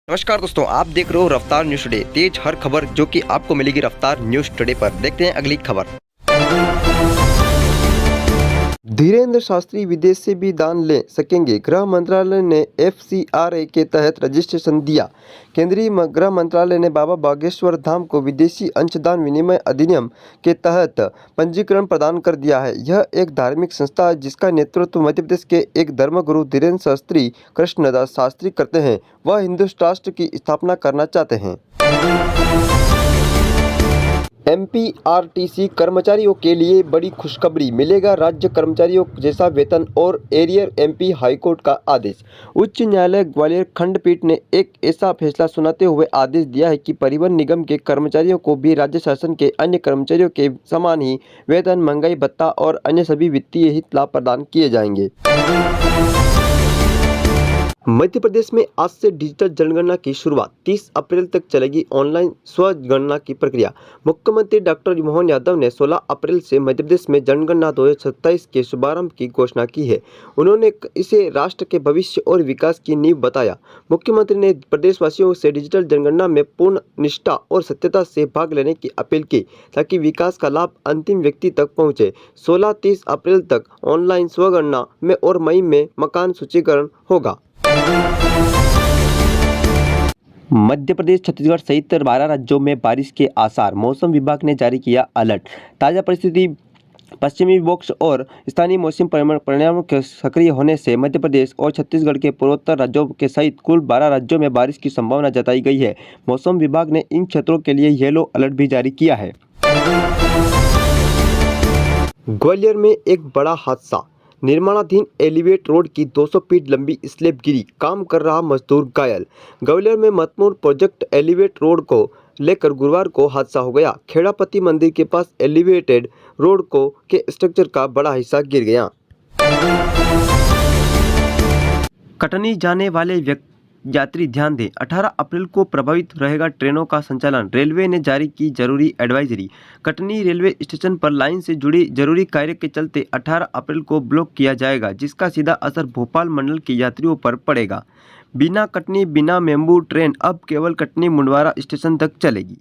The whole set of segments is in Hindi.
नमस्कार दोस्तों, आप देख रहे हो रफ्तार न्यूज टुडे। तेज हर खबर जो कि आपको मिलेगी रफ्तार न्यूज टुडे पर। देखते हैं अगली खबर। धीरेन्द्र शास्त्री विदेश से भी दान ले सकेंगे, गृह मंत्रालय ने FCRA के तहत रजिस्ट्रेशन दिया। केंद्रीय गृह मंत्रालय ने बाबा बागेश्वर धाम को विदेशी अंशदान विनिमय अधिनियम के तहत पंजीकरण प्रदान कर दिया है। यह एक धार्मिक संस्था है जिसका नेतृत्व मध्य प्रदेश के एक धर्मगुरु धीरेन्द्र शास्त्री कृष्णदास शास्त्री करते हैं। वह हिंदू राष्ट्र की स्थापना करना चाहते हैं। MPRTC कर्मचारियों के लिए बड़ी खुशखबरी, मिलेगा राज्य कर्मचारियों जैसा वेतन और एरियर। MP हाईकोर्ट का आदेश। उच्च न्यायालय ग्वालियर खंडपीठ ने एक ऐसा फैसला सुनाते हुए आदेश दिया है कि परिवहन निगम के कर्मचारियों को भी राज्य शासन के अन्य कर्मचारियों के समान ही वेतन, महंगाई भत्ता और अन्य सभी वित्तीय हित लाभ प्रदान किए जाएंगे। मध्य प्रदेश में आज से डिजिटल जनगणना की शुरुआत। 30 अप्रैल तक चलेगी ऑनलाइन स्वगणना की प्रक्रिया। मुख्यमंत्री डॉक्टर मोहन यादव ने 16 अप्रैल से मध्य प्रदेश में जनगणना 2027 के शुभारंभ की घोषणा की है। उन्होंने इसे राष्ट्र के भविष्य और विकास की नींव बताया। मुख्यमंत्री ने प्रदेशवासियों से डिजिटल जनगणना में पूर्ण निष्ठा और सत्यता से भाग लेने की अपील की ताकि विकास का लाभ अंतिम व्यक्ति तक पहुँचे। 16-30 अप्रैल तक ऑनलाइन स्वगणना में और मई में मकान सूचीकरण होगा। मध्य प्रदेश, छत्तीसगढ़ सहित 12 राज्यों में बारिश के आसार। मौसम विभाग ने जारी किया अलर्ट। ताज़ा परिस्थिति, पश्चिमी विक्षोभ और स्थानीय मौसम परिणामों के सक्रिय होने से मध्य प्रदेश और छत्तीसगढ़ के पूर्वोत्तर राज्यों के सहित कुल 12 राज्यों में बारिश की संभावना जताई गई है। मौसम विभाग ने इन क्षेत्रों के लिए येलो अलर्ट भी जारी किया है। ग्वालियर में एक बड़ा हादसा। निर्माणाधीन एलिवेट रोड की 200 फीट लंबी स्लैब गिरी, काम कर रहा मजदूर घायल। ग्वालियर में महत्वपूर्ण प्रोजेक्ट एलिवेट रोड को लेकर गुरुवार को हादसा हो गया। खेड़ापति मंदिर के पास एलिवेटेड रोड को के स्ट्रक्चर का बड़ा हिस्सा गिर गया। कटनी जाने वाले यात्री ध्यान दें, 18 अप्रैल को प्रभावित रहेगा ट्रेनों का संचालन। रेलवे ने जारी की जरूरी एडवाइजरी। कटनी रेलवे स्टेशन पर लाइन से जुड़ी जरूरी कार्य के चलते 18 अप्रैल को ब्लॉक किया जाएगा, जिसका सीधा असर भोपाल मंडल के यात्रियों पर पड़ेगा। बिना कटनी बिना मेम्बू ट्रेन अब केवल कटनी मुंडवारा स्टेशन तक चलेगी।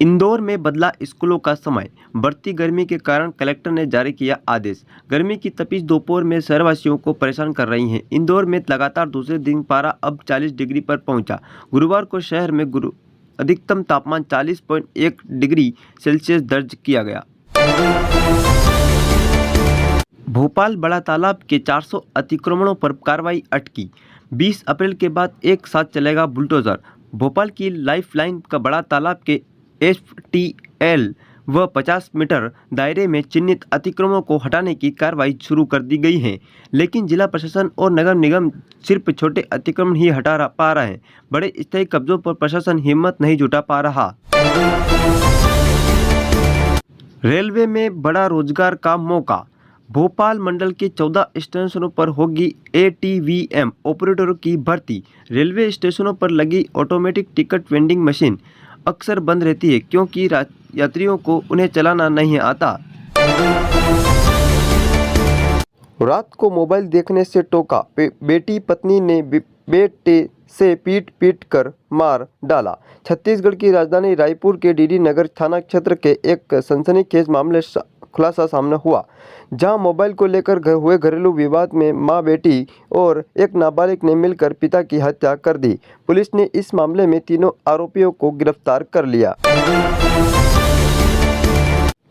इंदौर में बदला स्कूलों का समय। बढ़ती गर्मी के कारण कलेक्टर ने जारी किया आदेश। गर्मी की तपीस दोपहर में शहरवासियों को परेशान कर रही है। इंदौर में लगातार दूसरे दिन पारा अब 40 डिग्री पर पहुंचा। गुरुवार को शहर में अधिकतम तापमान 40.1 डिग्री सेल्सियस दर्ज किया गया। भोपाल बड़ा तालाब के 400 अतिक्रमणों पर कार्रवाई अटकी। 20 अप्रैल के बाद एक साथ चलेगा बुलडोजर। भोपाल की लाइफलाइन का बड़ा तालाब के FTL व 50 मीटर दायरे में चिन्हित अतिक्रमणों को हटाने की कार्रवाई शुरू कर दी गई है, लेकिन जिला प्रशासन और नगर निगम सिर्फ छोटे अतिक्रमण ही हटा पा रहे हैं। बड़े स्थायी कब्जों पर प्रशासन हिम्मत नहीं जुटा पा रहा। रेलवे में बड़ा रोजगार का मौका। भोपाल मंडल के 14 स्टेशनों पर होगी ATVM ऑपरेटरों की भर्ती। रेलवे स्टेशनों पर लगी ऑटोमेटिक टिकट वेंडिंग मशीन अक्सर बंद रहती है क्योंकि यात्रियों को उन्हें चलाना नहीं आता। रात को मोबाइल देखने से टोका, बेटी पत्नी ने बेटे से पीट कर मार डाला। छत्तीसगढ़ की राजधानी रायपुर के DD नगर थाना क्षेत्र के एक सनसनीखेज मामले खुलासा सामने हुआ, जहां मोबाइल को लेकर हुए घरेलू विवाद में मां, बेटी और एक नाबालिग ने मिलकर पिता की हत्या कर दी। पुलिस ने इस मामले में तीनों आरोपियों को गिरफ्तार कर लिया।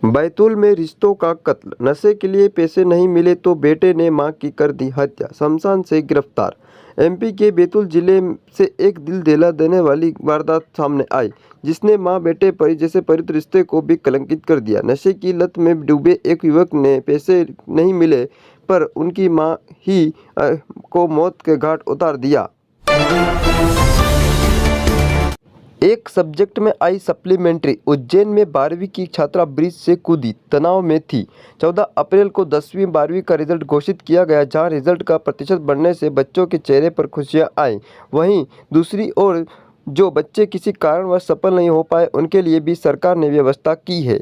बैतूल में रिश्तों का कत्ल। नशे के लिए पैसे नहीं मिले तो बेटे ने मां की कर दी हत्या, शमशान से गिरफ्तार। MP के बैतूल जिले से एक दिल दहला देने वाली वारदात सामने आई, जिसने मां बेटे जैसे पवित्र रिश्ते को भी कलंकित कर दिया। नशे की लत में डूबे एक युवक ने पैसे नहीं मिले पर उनकी मां ही को मौत के घाट उतार दिया। एक सब्जेक्ट में आई सप्लीमेंट्री। उज्जैन में 12वीं की छात्रा ब्रिज से कूदी, तनाव में थी। 14 अप्रैल को 10वीं 12वीं का रिजल्ट घोषित किया गया, जहां रिजल्ट का प्रतिशत बढ़ने से बच्चों के चेहरे पर खुशियां आई। वहीं दूसरी ओर जो बच्चे किसी कारणवश सफल नहीं हो पाए, उनके लिए भी सरकार ने व्यवस्था की है।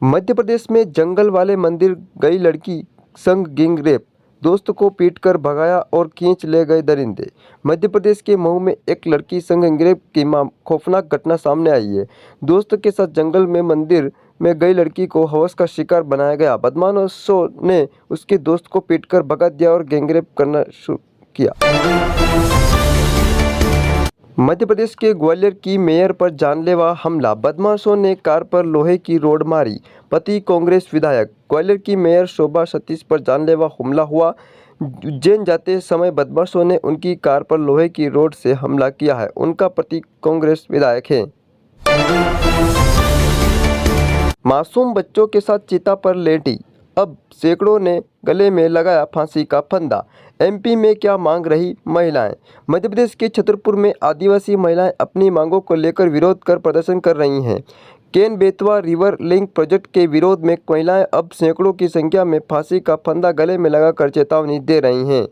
मध्य प्रदेश में जंगल वाले मंदिर गई लड़की संग गैंग रेप। दोस्त को पीटकर भगाया और खींच ले गए दरिंदे। मध्य प्रदेश के मऊ में एक लड़की संग रेप की खौफनाक घटना सामने आई है। दोस्त के साथ जंगल में मंदिर में गई लड़की को हवस का शिकार बनाया गया। बदमाशों ने उसके दोस्त को पीटकर भगा दिया और गैंगरेप करना शुरू किया। मध्य प्रदेश के ग्वालियर की मेयर पर जानलेवा हमला। बदमाशों ने कार पर लोहे की रॉड मारी। पति कांग्रेस विधायक। ग्वालियर की मेयर शोभा सतीश पर जानलेवा हमला हुआ। उज्जैन जाते समय बदमाशों ने उनकी कार पर लोहे की रॉड से हमला किया है। उनका पति कांग्रेस विधायक है। मासूम बच्चों के साथ चिता पर लेटी, अब सैकड़ों ने गले में लगाया फांसी का फंदा। एमपी में क्या मांग रही महिलाएं। मध्य प्रदेश के छतरपुर में आदिवासी महिलाएं अपनी मांगों को लेकर विरोध कर प्रदर्शन कर रही हैं। Ken Betwa river link project के विरोध में महिलाएं अब सैकड़ों की संख्या में फांसी का फंदा गले में लगाकर चेतावनी दे रही हैं।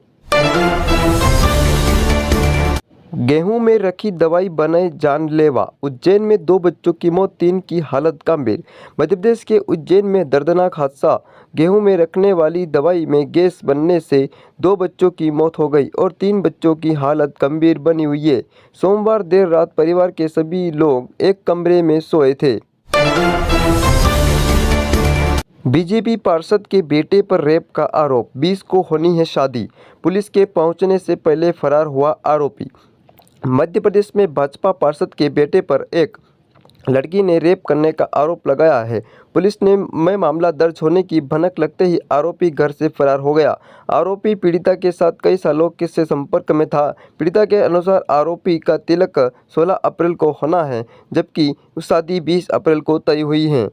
गेहूं में रखी दवाई बने जानलेवा। उज्जैन में 2 बच्चों की मौत, 3 की हालत गंभीर। मध्य प्रदेश के उज्जैन में दर्दनाक हादसा। गेहूं में रखने वाली दवाई में गैस बनने से 2 बच्चों की मौत हो गई और 3 बच्चों की हालत गंभीर बनी हुई है। सोमवार देर रात परिवार के सभी लोग एक कमरे में सोए थे। बीजेपी पार्षद के बेटे पर रेप का आरोप। 20 को होनी है शादी। पुलिस के पहुंचने से पहले फरार हुआ आरोपी। मध्य प्रदेश में भाजपा पार्षद के बेटे पर एक लड़की ने रेप करने का आरोप लगाया है। पुलिस ने मामला दर्ज होने की भनक लगते ही आरोपी घर से फरार हो गया। आरोपी पीड़िता के साथ कई सालों से संपर्क में था। पीड़िता के अनुसार आरोपी का तिलक 16 अप्रैल को होना है, जबकि शादी 20 अप्रैल को तय हुई है।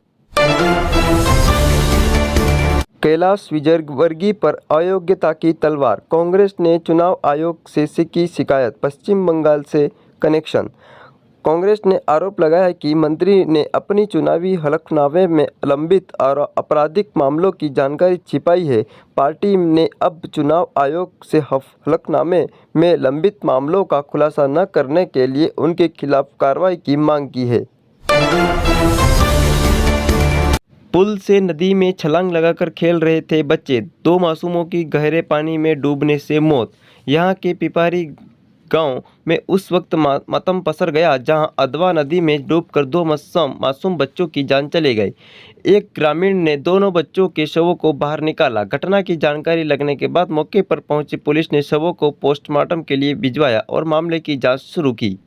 कैलाश विजयवर्गीय पर अयोग्यता की तलवार। कांग्रेस ने चुनाव आयोग से की शिकायत। पश्चिम बंगाल से कनेक्शन। कांग्रेस ने आरोप लगाया है कि मंत्री ने अपनी चुनावी हलफनामे में लंबित और आपराधिक मामलों की जानकारी छिपाई है। पार्टी ने अब चुनाव आयोग से हलफनामे में लंबित मामलों का खुलासा न करने के लिए उनके खिलाफ कार्रवाई की मांग की है। पुल से नदी में छलांग लगाकर खेल रहे थे बच्चे, 2 मासूमों की गहरे पानी में डूबने से मौत। यहां के पिपारी गांव में उस वक्त मातम पसर गया जहां अदवा नदी में डूबकर 2 मासूम बच्चों की जान चली गई। एक ग्रामीण ने दोनों बच्चों के शवों को बाहर निकाला। घटना की जानकारी लगने के बाद मौके पर पहुंची पुलिस ने शवों को पोस्टमार्टम के लिए भिजवाया और मामले की जांच शुरू की।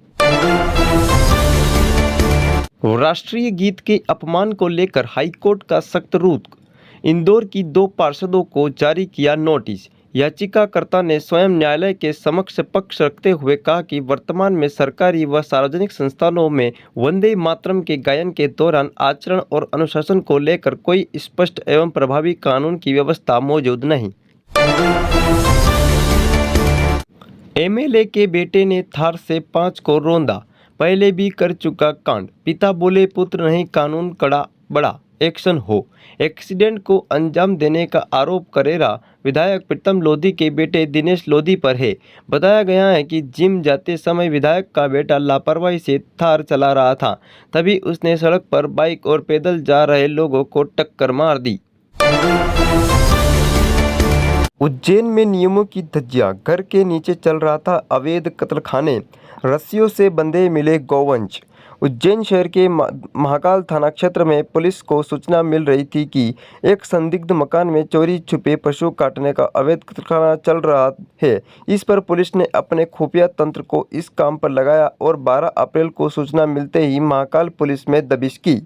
राष्ट्रीय गीत के अपमान को लेकर हाईकोर्ट का सख्त रुख। इंदौर की 2 पार्षदों को जारी किया नोटिस। याचिकाकर्ता ने स्वयं न्यायालय के समक्ष पक्ष रखते हुए कहा कि वर्तमान में सरकारी व सार्वजनिक संस्थानों में वंदे मातरम के गायन के दौरान आचरण और अनुशासन को लेकर कोई स्पष्ट एवं प्रभावी कानून की व्यवस्था मौजूद नहीं। एमएलए के बेटे ने थार से 5 को रौंदा, पहले भी कर चुका कांड। पिता बोले पुत्र नहीं, कानून कड़ा बड़ा एक्शन हो। एक्सीडेंट को अंजाम देने का आरोप करेरा विधायक प्रीतम लोधी के बेटे दिनेश लोधी पर है। बताया गया है कि जिम जाते समय विधायक का बेटा लापरवाही से थार चला रहा था, तभी उसने सड़क पर बाइक और पैदल जा रहे लोगों को टक्कर मार दी। उज्जैन में नियमों की धज्जियां, घर के नीचे चल रहा था अवैध कत्लखाने, रस्सियों से बंधे मिले गौवंश। उज्जैन शहर के महाकाल थाना क्षेत्र में पुलिस को सूचना मिल रही थी कि एक संदिग्ध मकान में चोरी छुपे पशु काटने का अवैध कत्लखाना चल रहा है। इस पर पुलिस ने अपने खुफिया तंत्र को इस काम पर लगाया और 12 अप्रैल को सूचना मिलते ही महाकाल पुलिस में दबिश की।